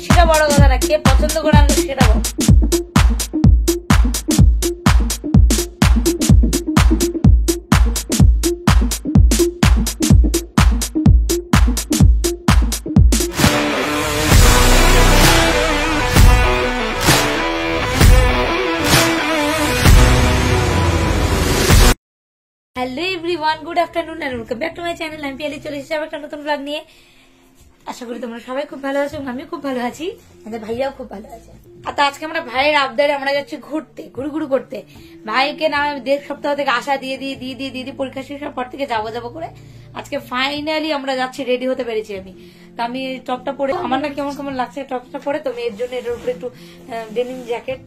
সেটা বড় কথা না, কে পছন্দ করে আনলো সেটা বড়। Hello everyone, good afternoon and welcome back to my channel. আমি পিয়ালি চলে এসেছি একটা নতুন ব্লগ নিয়ে। আশা করি তোমরা সবাই খুব ভালো আছো, আমিও খুব ভালো আছি, আমাদের ভাইয়াও খুব ভালো আছে। আর তো আজকে আমরা ভাইয়ের আবদারে আমরা যাচ্ছি ঘুরতে, ঘুরু করতে। ভাইকে না আমি 1.5 সপ্তাহ থেকে আশা দিয়ে পরীক্ষা শেষ হওয়ার পর থেকে যাবো করে আজকে ফাইনালি আমরা যাচ্ছি, রেডি হতে পেরেছি আমি। তো আমি টপটা পরে আমার না কেমন কেমন লাগছে টপটা পরে, তো আমি এর জন্য এটার উপরে একটু ডেনিম জ্যাকেট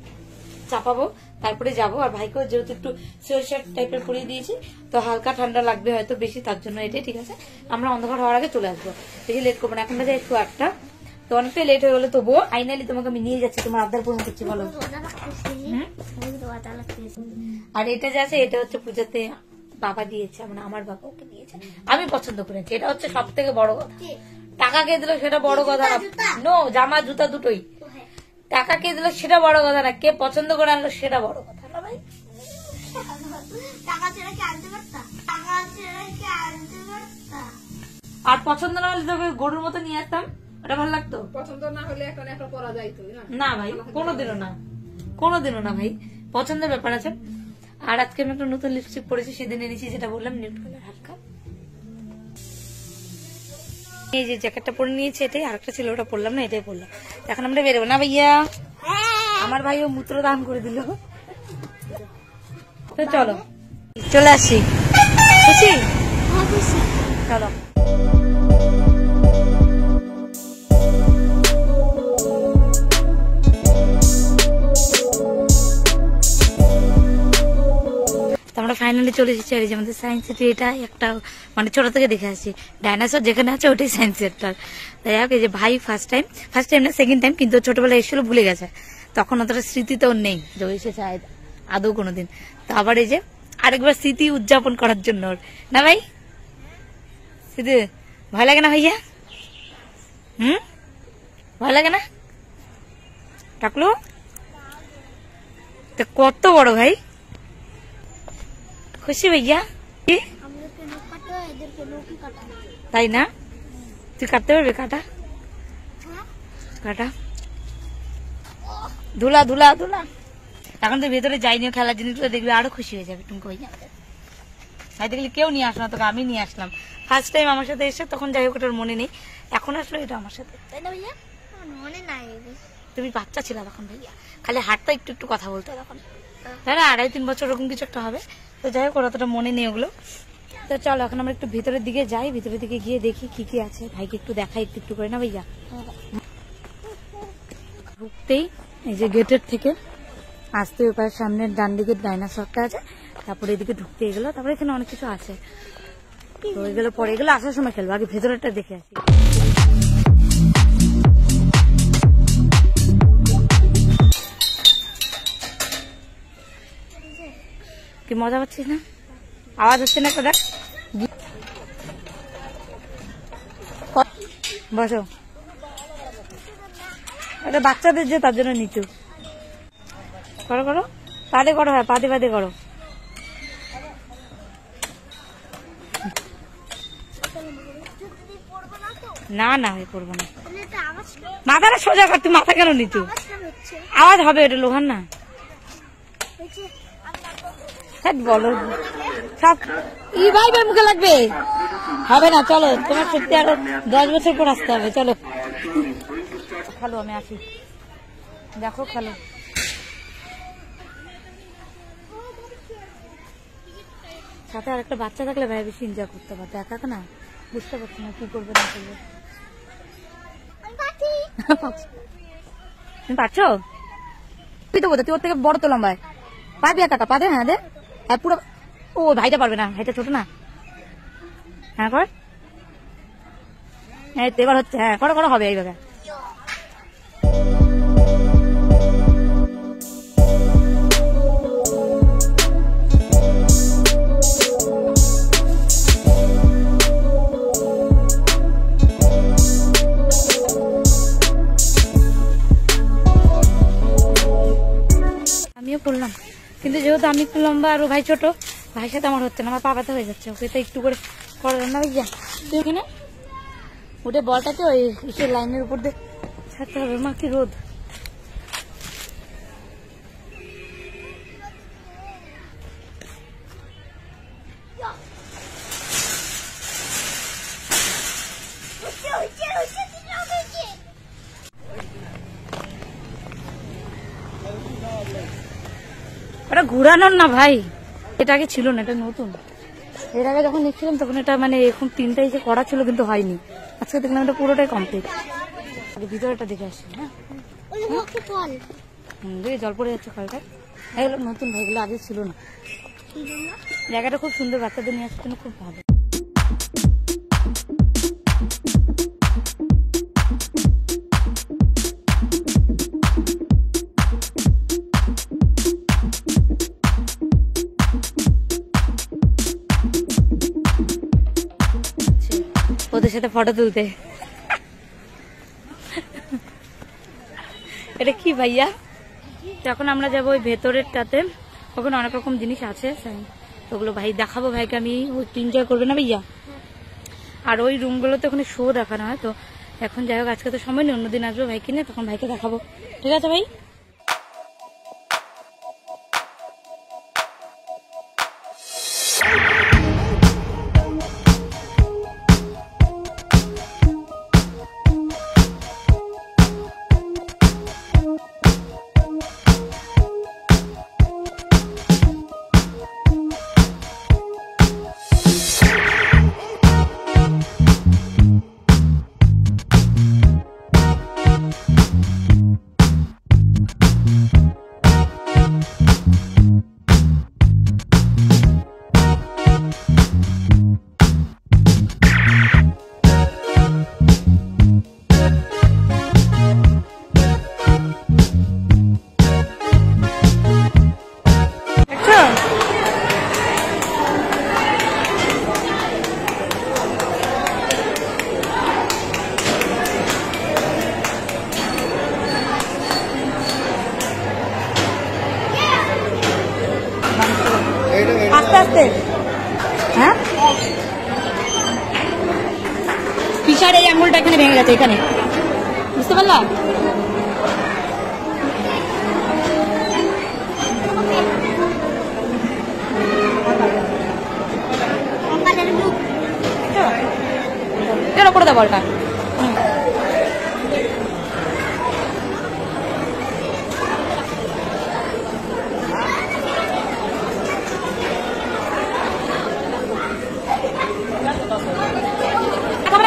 চাপাবো, তারপরে যাবো। আর ভাইকেও যেহেতু একটু সোয়েটার টাইপের পরিয়ে দিয়েছি, তো হালকা ঠান্ডা লাগবে হয়তো বেশি, তার জন্য এটাই ঠিক আছে। আমরা অন্ধকার হওয়ার আগে চলে আসবো, বেশি লেট করবো না। এখন বাজে একটু 8টা, তো অনেকটাই লেট হয়ে গেলো, তবুও ফাইনালি তোমাকে আমি নিয়ে যাচ্ছি, তোমার আবদার পূরণ করছি। বলো। আর এটা যে আছে এটা হচ্ছে পূজাতে বাবা দিয়েছে, মানে আমার বাবা ওকে দিয়েছে, আমি পছন্দ করেছি। এটা হচ্ছে সব থেকে বড় কথা। টাকা কে দিল সেটা বড় কথা না, নো, জামা জুতা দুটোই। টাকা কে দিল সেটা বড় কথা না, কে পছন্দ করে আনলো সেটা বড় কথা না ভাই। আর পছন্দ না হলে তোকে গরুর মতো নিয়ে আসতাম, ওটা ভালো লাগতো। পছন্দ না হলে এখন একটা পরা যাইতো না ভাই, কোনোদিনও না ভাই, পছন্দের ব্যাপার আছে। আর আজকে আমি একটা নতুন লিপস্টিক পরেছি, সেদিন এনেছি, যেটা বললাম নিউড কালার হালকা। এই যে জ্যাকেটটা পরে নিয়েছি, এটাই। আরেকটা ছিল ওটা পরলাম না, এটাই পরলাম। এখন আমরা বেরোবো না ভাইয়া, আমার ভাইও মূত্র দান করে দিল। তো চলো চলে আসি, খুশি চলো। আমরা ফাইনালি চলে এসেছি। আর আমাদের সায়েন্স সিটি, এটা একটা মানে ছোট থেকে দেখে আসছি, ডাইনোসর যেখানে আছে ওটাই সায়েন্স সেন্টার। তাই হোক, এই যে ভাই ফার্স্ট টাইম না সেকেন্ড টাইম, কিন্তু ছোটবেলায় এসেছিল, ভুলে গেছে, তখন অতটা স্মৃতি তো নেই যে এসেছে আদৌ কোনোদিন। তো আবার এই যে আরেকবার স্মৃতি উদযাপন করার জন্য, না ভাই? স্মৃতি ভয় লাগে না ভাইয়া? ভয় লাগে না? টাকলু তো কত বড় ভাই, খুশি ভাইয়া? তাই না? তুই কাটতে পারবি? কাটা ধুলা ধুলা ধুলা। এখন তো ভেতরে যাইনি, খেলার জিনিসগুলো দেখবি আরো খুশি হয়ে যাবে। টুঙ্কু ভাইয়া ভাই দেখলে কেউ নিয়ে আসলো না, তোকে আমি নিয়ে আসলাম ফার্স্ট টাইম আমার সাথে এসে, তখন যাই হোক ওটার মনে নেই, এখন আসলো এটা আমার সাথে, তাই না ভাইয়া? মনে নাই, তুমি বাচ্চা ছিল তখন ভাইয়া, খালি হাতটা একটু একটু কথা বলতো তখন, তাই না? 2.5-3 বছর ওরকম কিছু একটা হবে। তো যাই হোক, অতটা মনে নেই ওগুলো। তো চলো এখন আমরা একটু ভিতরের দিকে যাই, ভিতরের দিকে গিয়ে দেখি কি কি আছে, ভাইকে একটু দেখাই একটু একটু করে, না ভাইয়া? ঢুকতেই এই যে গেটের থেকে আসতে ওপার সামনের ডান দিকে ডাইনোসরটা আছে, তারপরে এদিকে ঢুকতে এগুলো, তারপরে এখানে অনেক কিছু আছে, তো এগুলো পরে, এগুলো আসার সময় খেলবো, আগে ভেতরেরটা দেখে আসি। কি মজা পাচ্ছিস না? আওয়াজ হচ্ছে না একটা, দেখ। বসো, এটা বাচ্চাদের যে, তার জন্য নিচু করো করো, পাদে করো, হ্যাঁ পাদে করো। না না ভাই করবো না, মাথাটা সোজা কর, তুই মাথা কেন নিচু? আওয়াজ হবে, এটা লোহার না। বলো সব ই ভাই ভাই মুখে লাগবে, হবে না। চলো, তোমার সত্যি আরো 10 বছর পর আসতে হবে। চলো খেলো, আমি আসি, দেখো খেলো। সাথে আরেকটা বাচ্চা থাকলে ভাই বেশি এনজয় করতে পারতো, একা না বুঝতে পারছি না কি করবে না করবে। তুমি পারছো? তুই তো বোধ, তুই ওর থেকে বড় তো লম্বায়, পারবি একা? পাবে, হ্যাঁ দে, হ্যাঁ পুরো। ও ভাইটা পারবে না, ভাইটা ছোট না। হ্যাঁ কর, হ্যাঁ এবার হচ্ছে, হ্যাঁ করো করো, হবে এইভাবে। নিয়ে পড়লাম, কিন্তু যেহেতু আমি একটু লম্বা আর ও ভাই ছোট, ভাইয়ের সাথে আমার হচ্ছে না, আমার পা ব্যথা হয়ে যাচ্ছে, ওকে তো একটু করে করা না ভাইয়া। তুই ওখানে উঠে বলটাকে ওই ইসের লাইনের উপর দিয়ে ছাড়তে হবে। মা কি রোদ। ওটা ঘুরানোর না ভাই, এটা আগে ছিল না, এটা নতুন। এর আগে যখন দেখছিলাম তখন এটা মানে এখন 3টা এসে করা ছিল কিন্তু হয়নি, আজকে দেখলাম এটা পুরোটাই কমপ্লিট। ভিতরেটা দেখে আসি। হ্যাঁ জল পড়ে যাচ্ছে কলটা, এগুলো নতুন ভাই, এগুলো আগে ছিল না। জায়গাটা খুব সুন্দর, বাচ্চাদের নিয়ে আসার জন্য খুব ভালো। ওদের সাথে ফটো তুলতে। এটা কি ভাইয়া? যখন আমরা যাবো ওই ভেতরেরটাতে, ওখানে অনেক রকম জিনিস আছে, ওগুলো ভাই দেখাবো ভাইকে আমি, ওই এনজয় করবে না ভাইয়া। আর ওই রুমগুলোতে ওখানে শো দেখানো হয়, তো এখন যাই হোক আজকে তো সময় নেই, অন্যদিন আসবো ভাই কিনে, তখন ভাইকে দেখাবো। ঠিক আছে ভাই? আস্তে আস্তে। হ্যাঁ পিসার এই আঙুলটা এখানে ভেঙে গেছে, এখানে বুঝতে পারলাম। চলো করে দাও বলটা।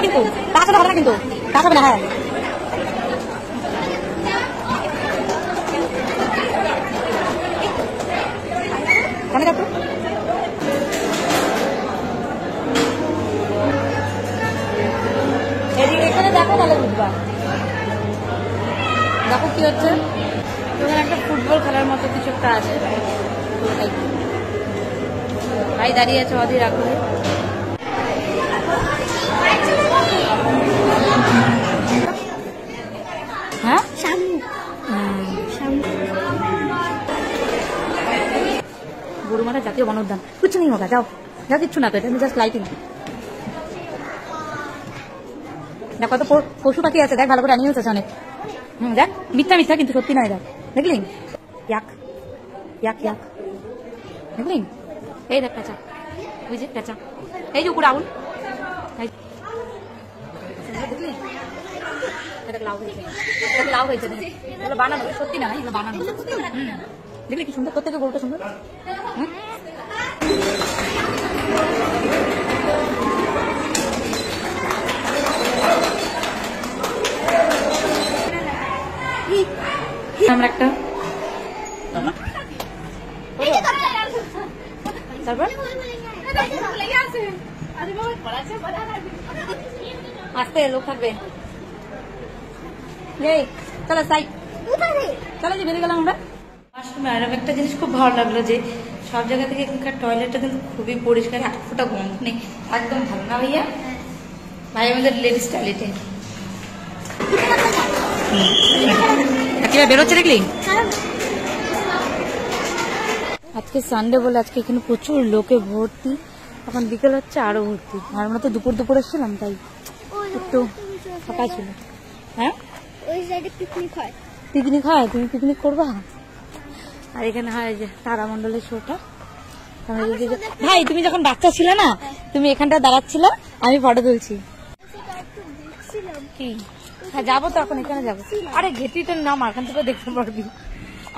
কিন্তু তাছাড়া হবে না, কিন্তু কাজ হবে না। হ্যাঁ অনেক একটু এখানে দেখো, তাহলে বুঝবা। দেখো কি হচ্ছে, ওখানে একটা ফুটবল খেলার মতো কিছু একটা আছে, ভাই দাঁড়িয়ে আছে অধীর আগ্রহে। হ্যাঁ গরুমারা জাতীয় বন উদ্যান, কিছু নেই হোক, যাও যাও, কিচ্ছু না তো, এটা জাস্ট লাইটিং। দেখো তো পশু পাখি আছে, দেখ ভালো করে অ্যানিমেলস আছে অনেক। দেখ মিথ্যা মিথ্যা কিন্তু সত্যি নয়, দেখ দেখলি ইয়াক ইয়াক ইয়াক, দেখলি এই দেখ পেঁচা, বুঝলি পেঁচা, এই যে উপরে আউল, দেখলি লাউ হয়েছে, লাউ হয়েছে, এগুলো বানানো সত্যি না, এগুলো বানানো। দেখলি কি সুন্দর, প্রত্যেকের গরুটা সুন্দর। আমরা একটা তারপর আস্তে লোক থাকবে। চলো সাইড, চলো যে বেরিয়ে গেলাম আমরা। আর একটা জিনিস খুব ভালো লাগলো যে সব জায়গা থেকে এখানকার টয়লেটটা কিন্তু খুবই পরিষ্কার, এক ফোঁটা গন্ধ নেই, একদম ভালো না ভাইয়া? ভাই আমাদের লেডিস টয়লেটে কিভাবে বেরোচ্ছে দেখলি? আজকে সানডে বলে আজকে এখানে প্রচুর লোকে ভর্তি। এখন বিকেল হচ্ছে আরো ভর্তি। আর আমরা তো দুপুর এসেছিলাম, তাই একটু ফাঁকা ছিল। হ্যাঁ, পিকনিক হয়, তুমি পিকনিক করবা? আর এখানে হয় যে তারামণ্ডলের শোটা। ভাই তুমি যখন বাচ্চা ছিল না, তুমি এখানটা দাঁড়াচ্ছিল, আমি ফটো তুলছি। কি হ্যাঁ যাবো তো, এখন এখানে যাবো। আরে ঘেটিটার নাম এখান থেকে দেখতে পারবি।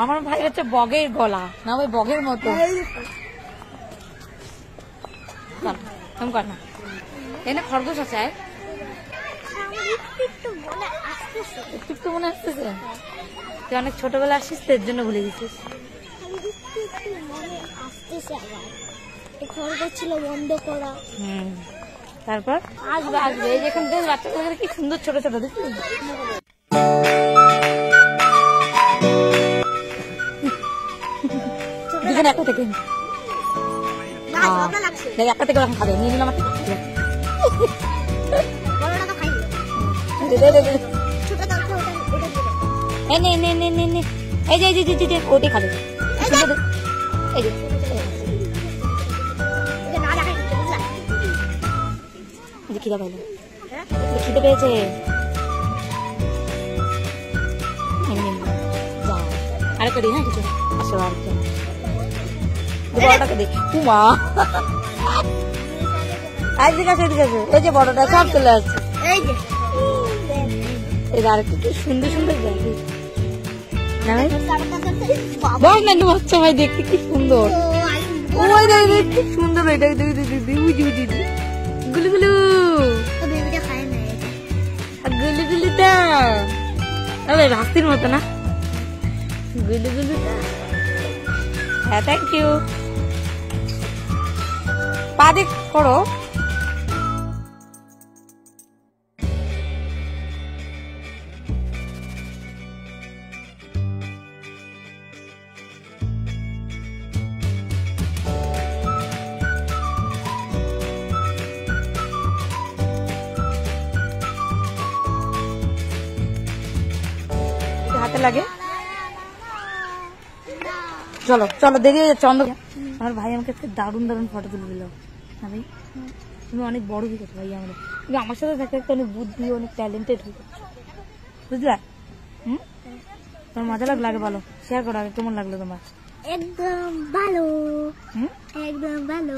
আমার ভাই হচ্ছে বগের গলা, না ওই বগের মতো। কর না, এনে খরগোশ আছে। একটু মনে আসতেছে, তুই অনেক ছোটবেলা আসিস তো, এর জন্য ভুলে গেছিস। ছিল বন্ধ করা। তারপর আসবে আসবে। এই যেখান থেকে বাচ্চাদের কি সুন্দর ছোট ছোট দেখি। দুজনে একটা থেকে একটা থেকে ওরকম খাবে, নিয়ে নিলাম। এই যে ওটাই খাবে। এই যে খিদে পাইলো, খিদে পেয়েছে। আরেকটা দিই, হ্যাঁ কিছু আসো আরেকটা বড়টাকে দেখি। মা এদিকে আছে, এদিকে আছে। এই যে বড়টা সব চলে আসছে। এই আরেকটা কি সুন্দর সুন্দর দেখি না ভাই, বস না একটু বাচ্চা ভাই, দেখতে কি সুন্দর। ওই দেখ কি সুন্দর, এটা গুলুগুলু গুলুগুলুটা ভাস্তির মতো না, গুলুগুলুটা। হ্যাঁ থ্যাংক ইউ। পা দেখ করো। হাতে লাগে। চলো চলো দেরি হয়ে যাচ্ছে। আমার ভাই আমাকে দারুণ দারুণ ফটো তুলে দিল। হ্যাঁ ভাই, তুমি অনেক বড় হয়ে গেছো ভাই। আমাদের তুমি আমার সাথে থাকতে একটা অনেক বুদ্ধি, অনেক ট্যালেন্টেড হয়ে গেছো, বুঝলা? তোমার মজা লাগলো? আগে বলো, শেয়ার করো আগে, কেমন লাগলো তোমার? একদম ভালো, একদম ভালো।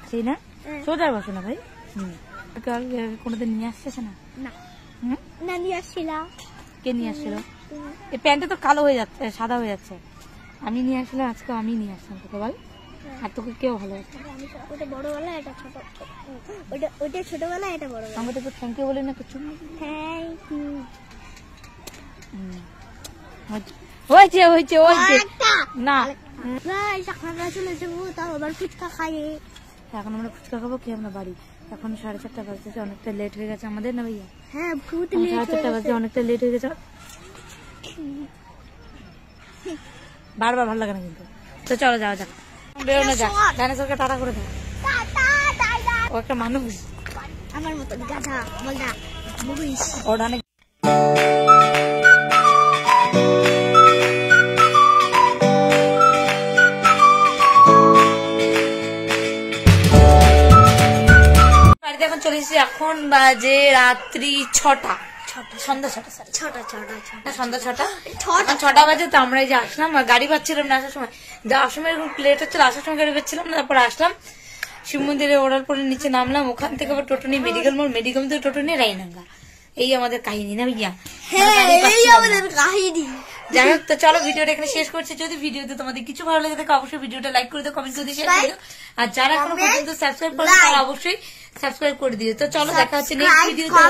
সেই না, সোজা বসো না ভাই। কোনোদিন নিয়ে আসছে না? না নিয়ে আসছিলাম। কে নিয়ে আসছিল? এই প্যান্টটা তো কালো হয়ে যাচ্ছে, সাদা হয়ে যাচ্ছে। আমি নিয়ে আসলাম আজকে, আমি নিয়ে আসলাম তোকে বল। আর তোকে কেউ ভালো আছে? ওটা বড়বেলা, এটা ছোট। ওটা ছোটবেলা, এটা বড়। আমাকে তো থ্যাংক ইউ বলে না কিছু। Thank you. হয়েছে হয়েছে হয়েছে না। চলে যাবো, তাও আবার ফুচকা খাই। এখন আমরা ফুচকা খাবো, খেয়ে আমরা বাড়ি। এখন 4:30 বাজছে, অনেকটা লেট হয়ে গেছে আমাদের, না ভাইয়া? হ্যাঁ 4:30 বাজছে, অনেকটা লেট হয়ে গেছে। বারবার ভালো লাগে না কিন্তু। তো চলো যাওয়া যাক, বেরোনো যাক। ডাইনোসরকে টাটা করে দাও। ও একটা মানুষ, আমার মতো গাধা বলদা মুভিস। ওর অনেক বাড়িতে এখন চলে এসেছি। এখন বাজে রাত্রি 6টা, সন্ধ্যা 6টা, সন্ধ্যা 6টা বাজে। তো আমরা এই যে আসলাম, গাড়ি পাচ্ছিলাম না আসার সময়। যাওয়ার সময় লেট হচ্ছিল, আসার সময় গাড়ি পাচ্ছিলাম না। তারপর আসলাম শিব মন্দিরে, ওড়ার পরে নিচে নামলাম। ওখান থেকে আবার টোটো নিয়ে মেডিকেল মোড়, মেডিকেল থেকে টোটো নিয়ে রাইনাঙ্গা। এই আমাদের কাহিনী, না ভাইয়া? যাই হোক, তো চলো ভিডিওটা এখানে শেষ করছি। যদি ভিডিওতে তোমাদের কিছু ভালো লেগে থাকে অবশ্যই ভিডিওটা লাইক করে দিও, কমেন্ট করে দিও, শেয়ার করে দিও। আর যারা এখনো পর্যন্ত সাবস্ক্রাইব করো তারা অবশ্যই সাবস্ক্রাইব করে দিও। তো চলো দেখা হচ্ছে নেক্সট ভিডিওতে।